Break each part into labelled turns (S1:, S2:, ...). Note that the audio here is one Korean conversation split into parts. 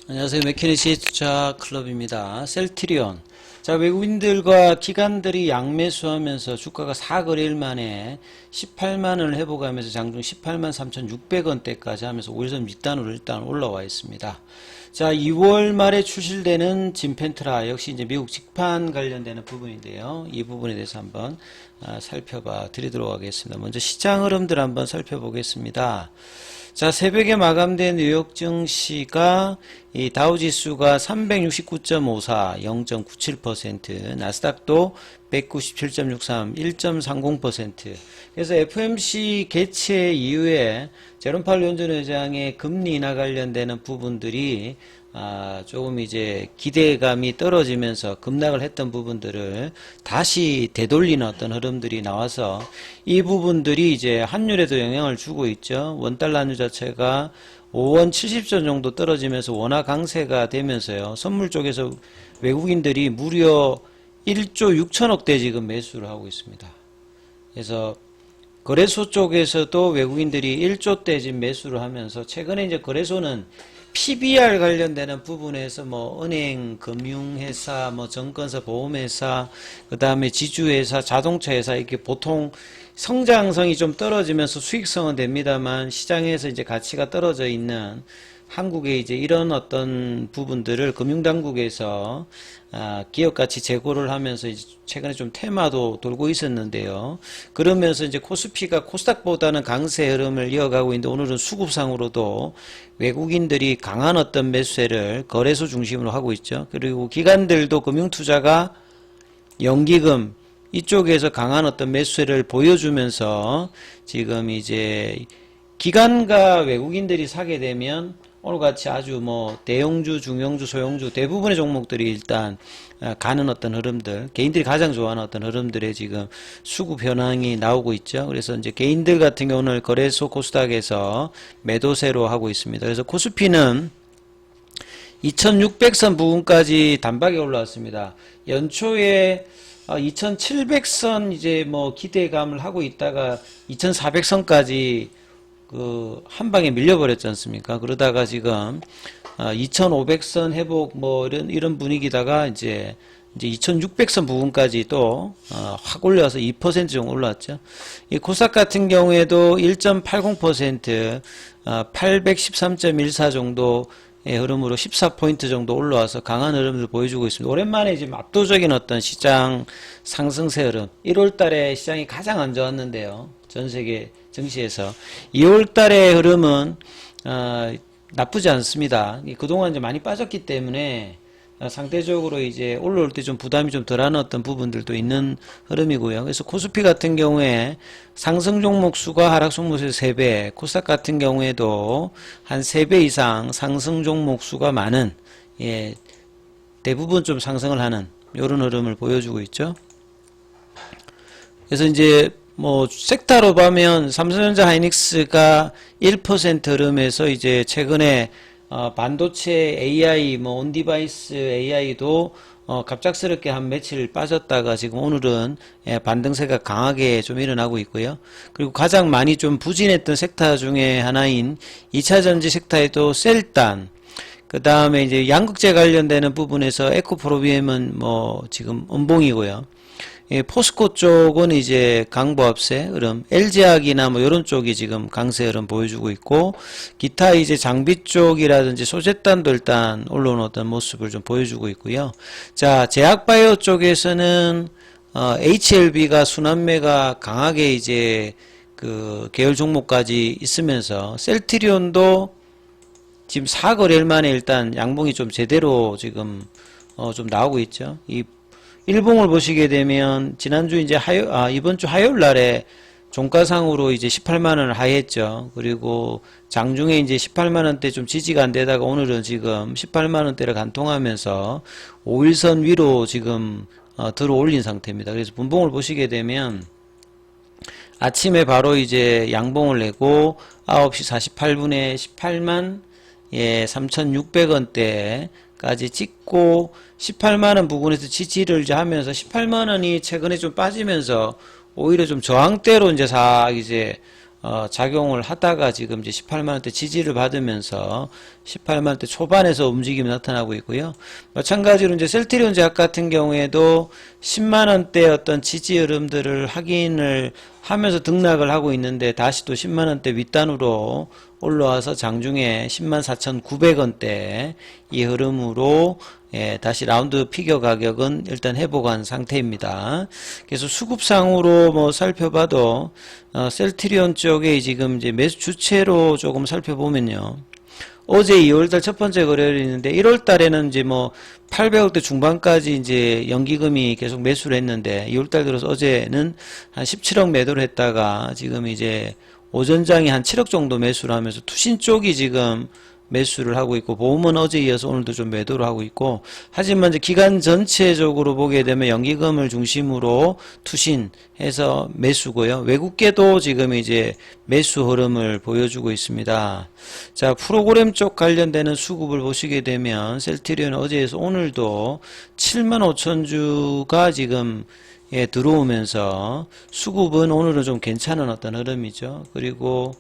S1: 안녕하세요. 맥키니시 투자 클럽입니다. 셀트리온. 자, 외국인들과 기관들이 양매수하면서 주가가 4거래일 만에 18만원을 회복하면서 장중 18만 3,600원대까지 하면서 5일선 밑단으로 일단 올라와 있습니다. 자, 2월 말에 출시되는 진펜트라 역시 이제 미국 직판 관련되는 부분인데요. 이 부분에 대해서 한번 살펴봐 드리도록 하겠습니다. 먼저 시장 흐름들 한번 살펴보겠습니다. 자, 새벽에 마감된 뉴욕 증시가 이 다우지수가 369.54, 0.97%, 나스닥도 197.63, 1.30%. 그래서 FOMC 개최 이후에 제롬 파월 연준 의장의 금리 인하 관련되는 부분들이 조금 이제 기대감이 떨어지면서 급락을 했던 부분들을 다시 되돌리는 어떤 흐름들이 나와서 이 부분들이 이제 환율에도 영향을 주고 있죠. 원달러 환율 자체가 5원 70전 정도 떨어지면서 원화 강세가 되면서요. 선물 쪽에서 외국인들이 무려 1조 6천억대 지금 매수를 하고 있습니다. 그래서 거래소 쪽에서도 외국인들이 1조대 지금 매수를 하면서 최근에 이제 거래소는 PBR 관련되는 부분에서 뭐 은행, 금융회사, 뭐 증권사, 보험회사, 그 다음에 지주회사, 자동차회사 이렇게 보통 성장성이 좀 떨어지면서 수익성은 됩니다만 시장에서 이제 가치가 떨어져 있는 한국의 이제 이런 어떤 부분들을 금융당국에서 기업가치 재고를 하면서 이제 최근에 좀 테마도 돌고 있었는데요. 그러면서 이제 코스피가 코스닥보다는 강세 흐름을 이어가고 있는데 오늘은 수급상으로도 외국인들이 강한 어떤 매수세를 거래소 중심으로 하고 있죠. 그리고 기관들도 금융투자가 연기금 이쪽에서 강한 어떤 매수세를 보여주면서 지금 이제 기관과 외국인들이 사게 되면 오늘같이 아주 뭐 대형주, 중형주, 소형주 대부분의 종목들이 일단 가는 어떤 흐름들, 개인들이 가장 좋아하는 어떤 흐름들의 지금 수급 현황이 나오고 있죠. 그래서 이제 개인들 같은 경우는 거래소 코스닥에서 매도세로 하고 있습니다. 그래서 코스피는 2600선 부근까지 단박에 올라왔습니다. 연초에 2700선 이제 뭐 기대감을 하고 있다가 2400선까지 한 방에 밀려버렸지 않습니까? 그러다가 지금 2500선 회복 뭐 이런 분위기다가 이제 2600선 부분까지 또 확 올려서 2% 정도 올랐죠. 이 코스닥 같은 경우에도 1.80%, 813.14 정도 의 흐름으로 14포인트 정도 올라와서 강한 흐름을 보여주고 있습니다. 오랜만에 지금 압도적인 어떤 시장 상승세 흐름. 1월 달에 시장이 가장 안 좋았는데요. 전 세계 증시에서. 2월 달의 흐름은, 나쁘지 않습니다. 그동안 이제 많이 빠졌기 때문에 상대적으로 이제 올라올 때 좀 부담이 좀 덜한 어떤 부분들도 있는 흐름이고요. 그래서 코스피 같은 경우에 상승 종목 수가 하락 종목 수의 3배, 코스닥 같은 경우에도 한 3배 이상 상승 종목 수가 많은, 대부분 좀 상승을 하는 이런 흐름을 보여주고 있죠. 그래서 이제 뭐 섹터로 보면 삼성전자 하이닉스가 1% 흐름에서 이제 최근에 반도체 AI, 뭐 온디바이스 AI도 갑작스럽게 한 며칠 빠졌다가 지금 오늘은 반등세가 강하게 좀 일어나고 있고요. 그리고 가장 많이 좀 부진했던 섹터 중에 하나인 2차전지 섹터에도 셀단, 그 다음에 이제 양극재 관련되는 부분에서 에코프로비엠은 뭐 지금 음봉이고요. 포스코 쪽은 이제 강보합세 흐름, LG화학이나 뭐 이런 쪽이 지금 강세 흐름 보여주고 있고, 기타 이제 장비 쪽이라든지 소재단도 일단 올라오는 어떤 모습을 좀 보여주고 있고요. 자, 제약바이오 쪽에서는 HLB가 순환매가 강하게 이제 그 계열 종목까지 있으면서 셀트리온도 지금 4거래일 만에 일단 양봉이 좀 제대로 지금 좀 나오고 있죠. 이 일봉을 보시게 되면 지난주 이제 이번 주 화요일 날에 종가상으로 이제 18만원을 하했죠. 그리고 장중에 이제 18만원대 좀 지지가 안 되다가 오늘은 지금 18만원대를 간통하면서 5일선 위로 지금 들어 올린 상태입니다. 그래서 분봉을 보시게 되면 아침에 바로 이제 양봉을 내고 9시 48분에 18만 3,600원대까지 찍고 18만원 부근에서 지지를 이제 하면서 18만원이 최근에 좀 빠지면서 오히려 좀 저항대로 이제 싹 이제 작용을 하다가 지금 이제 18만원대 지지를 받으면서 18만원대 초반에서 움직임이 나타나고 있고요. 마찬가지로 이제 셀트리온 제약 같은 경우에도 10만원대 어떤 지지 흐름들을 확인을 하면서 등락을 하고 있는데 다시 또 10만원대 윗단으로 올라와서 장중에 104,900원대 이 흐름으로 다시 라운드 피겨 가격은 일단 회복한 상태입니다. 그래서 수급상으로 뭐 살펴봐도 셀트리온 쪽에 지금 이제 매수 주체로 조금 살펴보면요. 어제 2월달 첫 번째 거래를 했는데 1월달에는 이제 뭐 800억대 중반까지 이제 연기금이 계속 매수를 했는데 2월달 들어서 어제는 한 17억 매도를 했다가 지금 이제 오전장이 한 7억 정도 매수를 하면서 투신 쪽이 지금 매수를 하고 있고 보험은 어제 이어서 오늘도 좀 매도를 하고 있고 하지만 이제 기간 전체적으로 보게 되면 연기금을 중심으로 투신해서 매수고요. 외국계도 지금 이제 매수 흐름을 보여주고 있습니다. 자, 프로그램 쪽 관련되는 수급을 보시게 되면 셀트리온 어제에서 오늘도 75,000주가 지금 들어오면서 수급은 오늘은 좀 괜찮은 어떤 흐름이죠. 그리고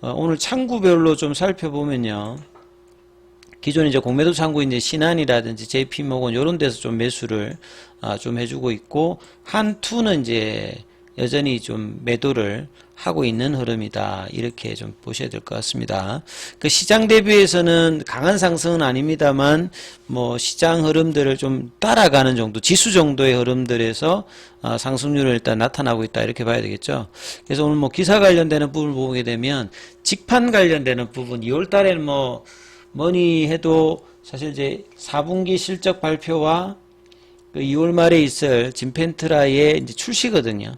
S1: 오늘 창구별로 좀 살펴보면요. 기존 이제 공매도 창구 이제 신한이라든지 JP모건 이런 데서 좀 매수를 좀 해주고 있고 한투는 이제 여전히 좀 매도를 하고 있는 흐름이다. 이렇게 좀 보셔야 될 것 같습니다. 그 시장 대비해서는 강한 상승은 아닙니다만 뭐 시장 흐름들을 좀 따라가는 정도, 지수 정도의 흐름들에서 상승률을 일단 나타나고 있다. 이렇게 봐야 되겠죠. 그래서 오늘 뭐 기사 관련되는 부분을 보게 되면 직판 관련되는 부분 2월 달에는 뭐니 해도 사실 이제 4분기 실적 발표와 그 2월 말에 있을 진펜트라의 이제 출시거든요.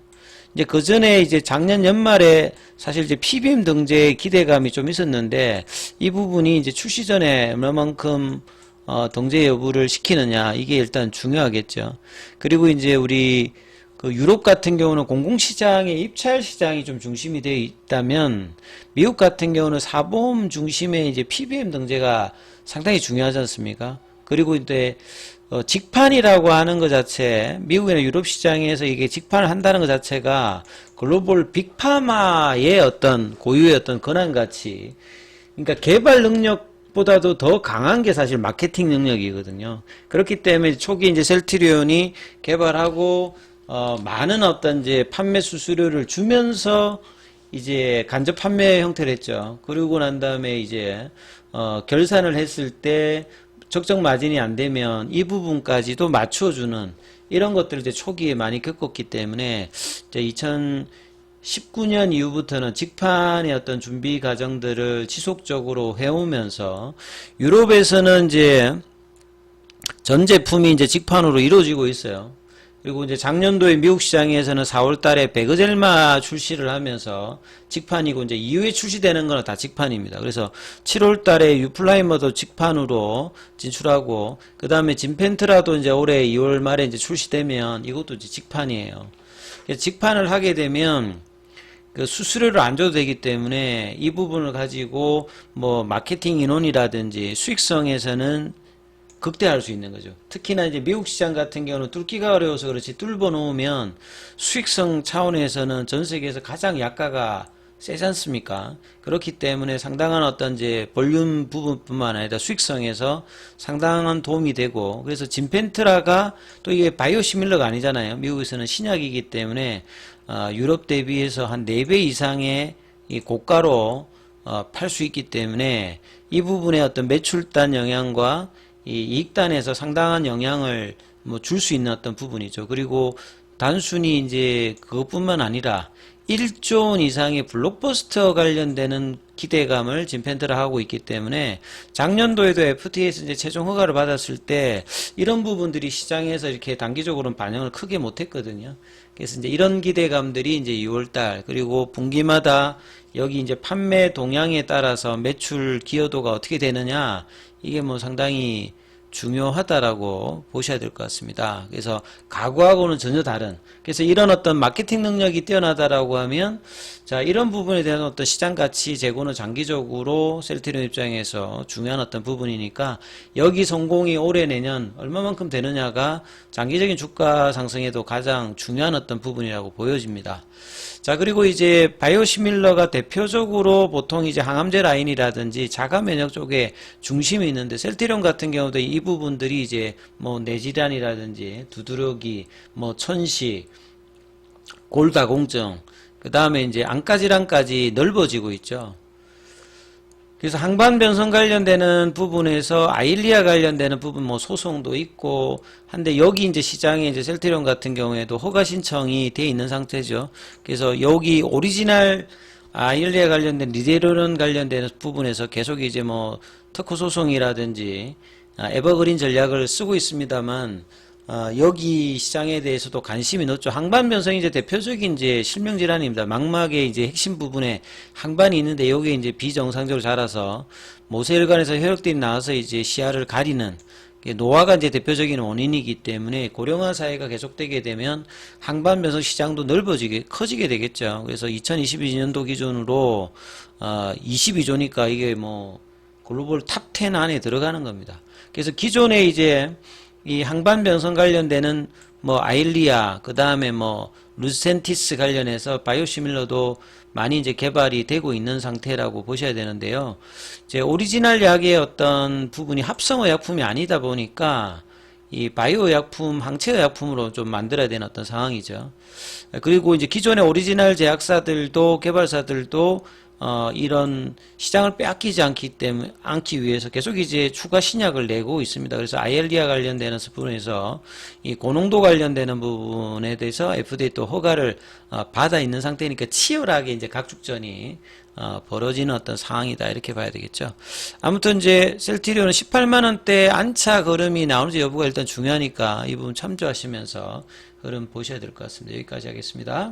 S1: 이제 그 전에 이제 작년 연말에 사실 이제 PBM 등재의 기대감이 좀 있었는데 이 부분이 이제 출시 전에 얼마만큼 등재 여부를 시키느냐 이게 일단 중요하겠죠. 그리고 이제 우리 그 유럽 같은 경우는 공공시장의 입찰 시장이 좀 중심이 되어 있다면 미국 같은 경우는 사보험 중심의 이제 PBM 등재가 상당히 중요하지 않습니까? 그리고 이제 직판이라고 하는 것 자체, 미국이나 유럽 시장에서 이게 직판을 한다는 것 자체가 글로벌 빅파마의 어떤 고유의 어떤 권한가치, 그러니까 개발 능력보다도 더 강한 게 사실 마케팅 능력이거든요. 그렇기 때문에 초기 이제 셀트리온이 개발하고 많은 어떤 이제 판매 수수료를 주면서 이제 간접 판매 형태를 했죠. 그러고 난 다음에 이제 결산을 했을 때 적정 마진이 안 되면 이 부분까지도 맞춰주는 이런 것들을 이제 초기에 많이 겪었기 때문에 이제 2019년 이후부터는 직판의 어떤 준비 과정들을 지속적으로 해오면서 유럽에서는 이제 전 제품이 이제 직판으로 이루어지고 있어요. 그리고 이제 작년도에 미국 시장에서는 4월 달에 베그젤마 출시를 하면서 직판이고 이제 이후에 출시되는 거는 다 직판입니다. 그래서 7월 달에 유플라이머도 직판으로 진출하고 그 다음에 진펜트라도 이제 올해 2월 말에 이제 출시되면 이것도 이제 직판이에요. 직판을 하게 되면 그 수수료를 안 줘도 되기 때문에 이 부분을 가지고 뭐 마케팅 인원이라든지 수익성에서는 극대화할 수 있는 거죠. 특히나 이제 미국 시장 같은 경우는 뚫기가 어려워서 그렇지 뚫어 놓으면 수익성 차원에서는 전 세계에서 가장 약가가 세지 않습니까? 그렇기 때문에 상당한 어떤 이제 볼륨 부분뿐만 아니라 수익성에서 상당한 도움이 되고 그래서 진펜트라가 또 이게 바이오시밀러가 아니잖아요. 미국에서는 신약이기 때문에 유럽 대비해서 한 4배 이상의 이 고가로 팔 수 있기 때문에 이 부분의 어떤 매출단 영향과 이 이익단에서 상당한 영향을 뭐 줄 수 있는 어떤 부분이죠. 그리고 단순히 이제 그것뿐만 아니라 1조 원 이상의 블록버스터 관련되는 기대감을 진펜트라 하고 있기 때문에 작년도에도 FTA에서 이제 최종 허가를 받았을 때 이런 부분들이 시장에서 이렇게 단기적으로는 반영을 크게 못했거든요. 그래서 이제 이런 기대감들이 이제 6월달 그리고 분기마다 여기 이제 판매 동향에 따라서 매출 기여도가 어떻게 되느냐 이게 뭐 상당히 중요하다라고 보셔야 될 것 같습니다. 그래서 과거하고는 전혀 다른, 그래서 이런 어떤 마케팅 능력이 뛰어나다라고 하면 자, 이런 부분에 대한 어떤 시장 가치 제고는 장기적으로 셀트리온 입장에서 중요한 어떤 부분이니까 여기 성공이 올해 내년 얼마만큼 되느냐가 장기적인 주가 상승에도 가장 중요한 어떤 부분이라고 보여집니다. 자, 그리고 이제 바이오시밀러가 대표적으로 보통 이제 항암제 라인이라든지 자가 면역 쪽에 중심이 있는데 셀트리온 같은 경우도 이 부분들이 이제 뭐 뇌질환이라든지 두드러기, 뭐 천식, 골다공증, 그 다음에 이제 안과질환까지 넓어지고 있죠. 그래서 항반변성 관련되는 부분에서 아일리아 관련되는 부분 뭐 소송도 있고 한데 여기 이제 시장에 이제 셀트리온 같은 경우에도 허가 신청이 돼 있는 상태죠. 그래서 여기 오리지널 아일리아 관련된 리데로론 관련되는 부분에서 계속 이제 뭐 특허 소송이라든지 에버그린 전략을 쓰고 있습니다만 여기 시장에 대해서도 관심이 높죠. 항반변성이 이제 대표적인 이제 실명질환입니다. 망막의 이제 핵심 부분에 항반이 있는데 여기에 이제 비정상적으로 자라서 모세혈관에서 혈액들이 나와서 이제 시야를 가리는 노화가 이제 대표적인 원인이기 때문에 고령화 사회가 계속되게 되면 항반변성 시장도 넓어지게 커지게 되겠죠. 그래서 2022년도 기준으로 22조니까 이게 뭐 글로벌 탑 10 안에 들어가는 겁니다. 그래서 기존에 이제 이 항반변성 관련되는 뭐 아일리아, 그 다음에 뭐 루센티스 관련해서 바이오시밀러도 많이 이제 개발이 되고 있는 상태라고 보셔야 되는데요. 이제 오리지널 약의 어떤 부분이 합성의약품이 아니다 보니까 이 바이오의약품, 항체의약품으로 좀 만들어야 되는 어떤 상황이죠. 그리고 이제 기존의 오리지널 제약사들도 개발사들도 이런 시장을 빼앗기지 않기 위해서 계속 이제 추가 신약을 내고 있습니다. 그래서 아일리아 관련되는 부분에서 이 고농도 관련되는 부분에 대해서 FDA 또 허가를 받아 있는 상태니까 치열하게 이제 각축전이 벌어지는 어떤 상황이다 이렇게 봐야 되겠죠. 아무튼 이제 셀트리온은 18만원대 안차 걸음이 나오는지 여부가 일단 중요하니까 이 부분 참조하시면서 흐름 보셔야 될 것 같습니다. 여기까지 하겠습니다.